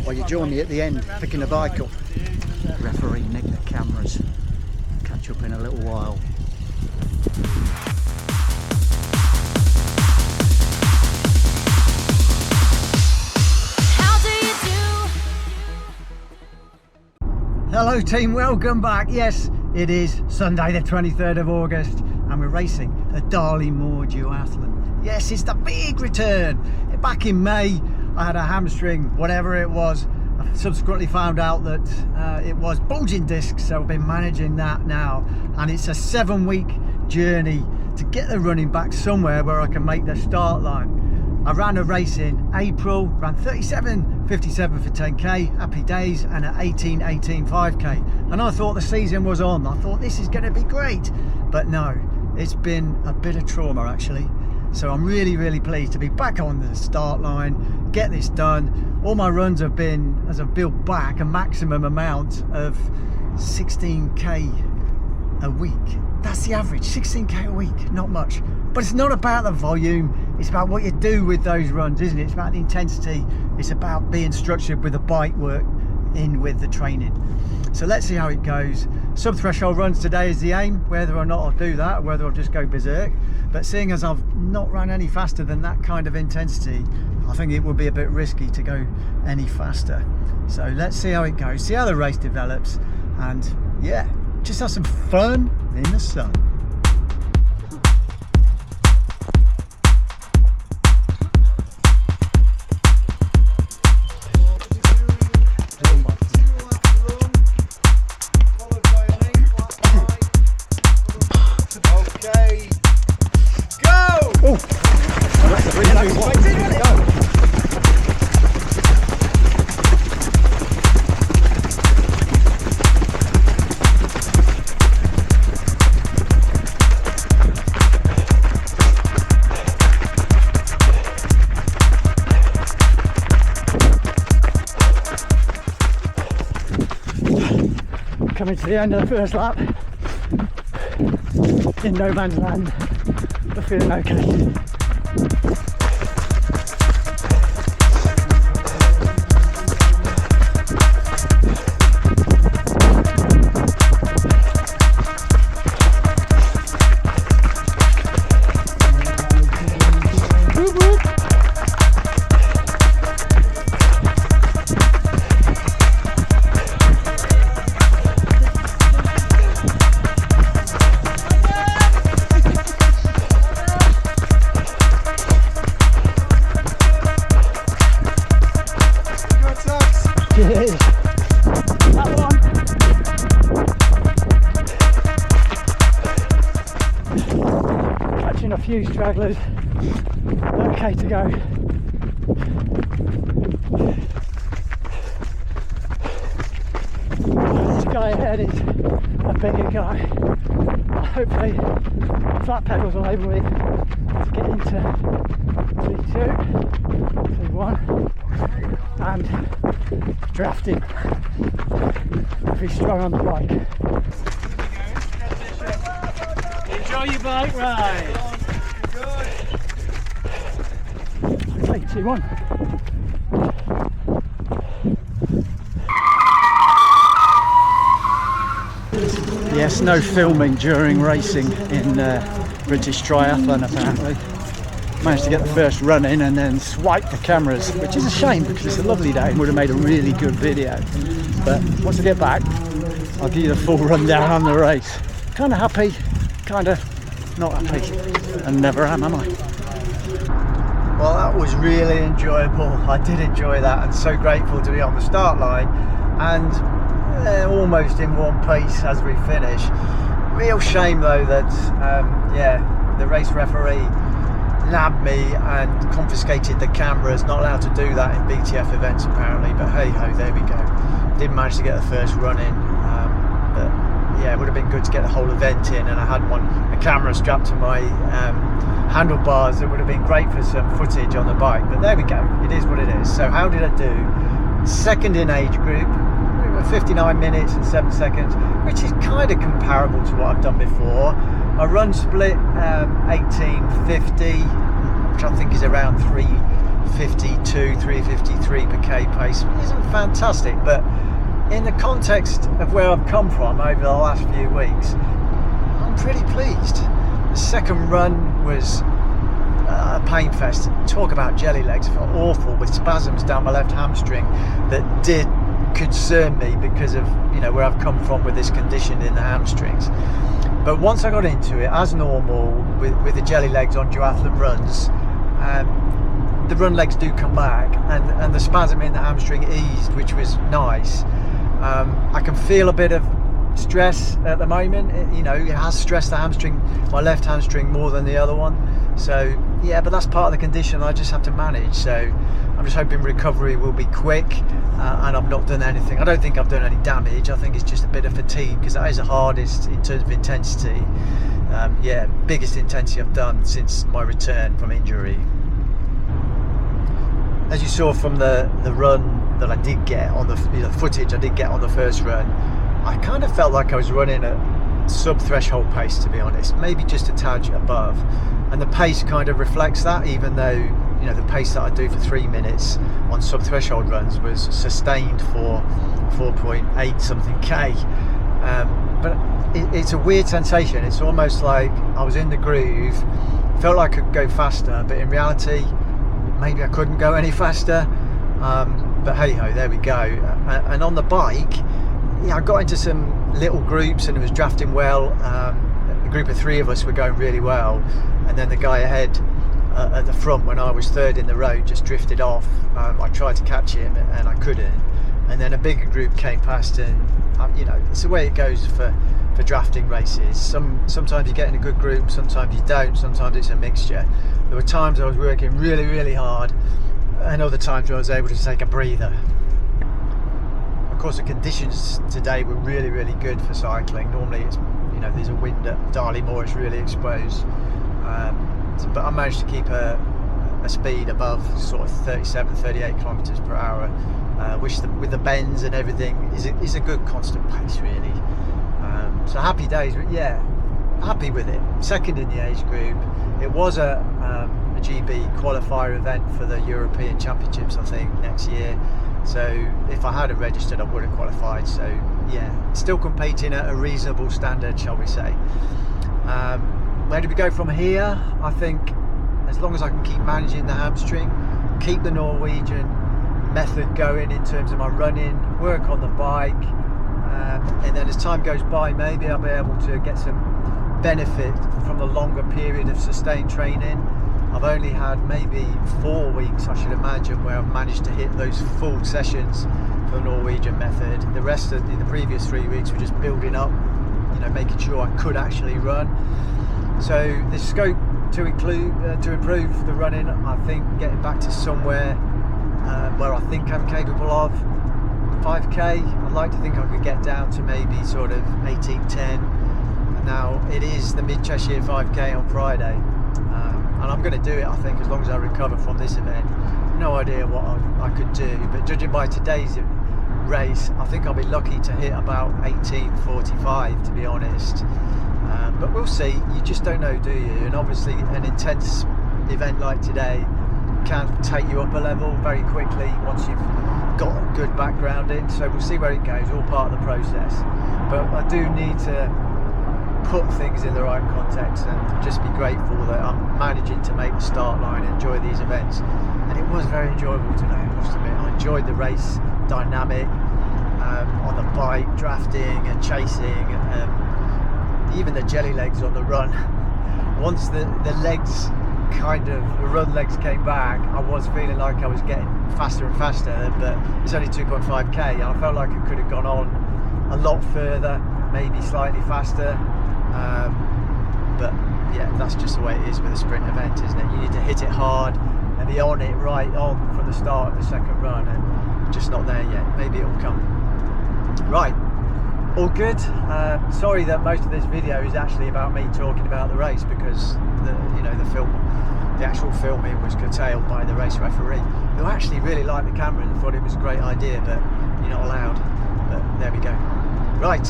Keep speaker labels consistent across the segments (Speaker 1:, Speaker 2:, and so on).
Speaker 1: Or you join me at the end, picking the bike up. Referee nicked the cameras. Catch up in a little while. Hello team, welcome back. Yes, it is Sunday the 23rd of August and we're racing the Darley Moor Duathlon. Yes, it's the big return. Back in May, I had a hamstring, whatever it was. I subsequently found out that it was bulging discs, so I've been managing that now. And it's a 7-week journey to get the running back somewhere where I can make the start line. I ran a race in April, ran 37.57 for 10k, happy days, and an 18.18 5k. And I thought the season was on. I thought this is going to be great, but no, it's been a bit of trauma actually. So I'm really pleased to be back on the start line, get this done. All my runs have been, as I've built back, a maximum amount of 16k a week. That's the average, 16k a week, not much. But it's not about the volume, it's about what you do with those runs, isn't it? It's about the intensity, it's about being structured with the bike work in with the training. So let's see how it goes. Sub-threshold runs today is the aim, whether or not I'll do that, or whether I'll just go berserk. But seeing as I've not run any faster than that kind of intensity, I think it would be a bit risky to go any faster. So let's see how it goes, see how the race develops, and yeah, just have some fun in the sun. Coming to the end of the first lap in no man's land, but feeling okay. Catching a few stragglers, okay to go. This guy ahead is a bigger guy. Hopefully flat pedals will enable me to get into T2, T1 and drafting. Be strong on the bike.
Speaker 2: Enjoy your bike ride.
Speaker 1: Okay, T1. Yes, no filming during racing in British Triathlon apparently. Managed to get the first run in and then swipe the cameras, which is a shame because it's a lovely day and would have made a really good video. But once I get back, I'll give you the full rundown on the race. Kind of happy, kind of not happy, and never am I? Well, that was really enjoyable. I did enjoy that and so grateful to be on the start line and almost in one piece as we finish. Real shame though that yeah, the race referee nabbed me and confiscated the cameras. Not allowed to do that in BTF events apparently, but hey ho, there we go. Didn't manage to get the first run in, but yeah, it would have been good to get the whole event in, and I had a camera strapped to my handlebars that would have been great for some footage on the bike, but there we go, it is what it is. So how did I do? Second in age group, 59 minutes and 7 seconds, which is kind of comparable to what I've done before. My run split 18.50, which I think is around 353 per k pace isn't fantastic, but in the context of where I've come from over the last few weeks, I'm pretty pleased. The second run was a pain fest. Talk about jelly legs. I felt awful with spasms down my left hamstring that did concern me because of, you know, where I've come from with this condition in the hamstrings. But once I got into it, as normal with the jelly legs on duathlon runs, the run legs do come back, and the spasm in the hamstring eased, which was nice. I can feel a bit of stress at the moment. You know, it has stressed the hamstring, my left hamstring, more than the other one. So yeah, but that's part of the condition I just have to manage. So I'm just hoping recovery will be quick, and I've not done anything. I don't think I've done any damage. I think it's just a bit of fatigue, because that is the hardest in terms of intensity. Yeah, biggest intensity I've done since my return from injury. As you saw from the run that I did get on the footage I did get on the first run, I kind of felt like I was running at sub-threshold pace, to be honest, maybe just a tad above, and the pace kind of reflects that, even though, you know, the pace that I do for 3 minutes on sub-threshold runs was sustained for 4.8 something k. But it's a weird sensation. It's almost like I was in the groove, felt like I could go faster, but in reality maybe I couldn't go any faster. But hey ho, there we go. And on the bike, yeah, I got into some little groups and it was drafting well. A group of 3 of us were going really well, and then the guy ahead at the front, when I was third in the road, just drifted off. I tried to catch him and I couldn't, and then a bigger group came past, and you know, it's the way it goes for drafting races. Sometimes you get in a good group, sometimes you don't, sometimes it's a mixture. There were times I was working really, really hard, and other times where I was able to take a breather. Of course, the conditions today were really, really good for cycling. Normally it's, you know, there's a wind at Darley Moor, it's really exposed, but I managed to keep a speed above sort of 37-38 kilometers per hour, which with the bends and everything is a good constant pace, really. So happy days, but yeah, happy with it. Second in the age group. It was a GB qualifier event for the European Championships, I think, next year. So if I had registered, I would have qualified. So yeah, still competing at a reasonable standard, shall we say. Where do we go from here? I think as long as I can keep managing the hamstring, keep the Norwegian method going in terms of my running, work on the bike, and then as time goes by, maybe I'll be able to get some benefit from the longer period of sustained training. I've only had maybe 4 weeks, I should imagine, where I've managed to hit those full sessions for the Norwegian method. The rest of the previous 3 weeks were just building up, you know, making sure I could actually run. So the scope to improve the running, I think getting back to somewhere where I think I'm capable of. 5k, I'd like to think I could get down to maybe sort of 18:10. Now it is the Mid Cheshire 5k on Friday, and I'm going to do it, I think, as long as I recover from this event. No idea what I could do, but judging by today's race, I think I'll be lucky to hit about 18:45, to be honest. But we'll see. You just don't know, do you? And obviously an intense event like today can take you up a level very quickly once you've got a good background in. So we'll see where it goes, all part of the process. But I do need to put things in the right context and just be grateful that I'm managing to make the start line and enjoy these events. And it was very enjoyable today, I must admit. I enjoyed the race dynamic, on the bike, drafting and chasing, even the jelly legs on the run. Once the legs the run legs came back, I was feeling like I was getting faster and faster, but it's only 2.5k, and I felt like I could have gone on a lot further, maybe slightly faster, but yeah, that's just the way it is with a sprint event, isn't it? You need to hit it hard and be on it right on from the start of the second run, and just not there yet. Maybe it'll come. Right, all good. Sorry that most of this video is actually about me talking about the race, because the actual filming was curtailed by the race referee, who actually really liked the camera and thought it was a great idea, but you're not allowed. But there we go. Right,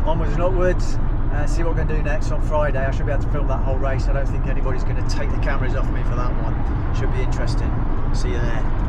Speaker 1: onwards and upwards. See what we're going to do next on Friday. I should be able to film that whole race. I don't think anybody's going to take the cameras off me for that one. Should be interesting. See you there.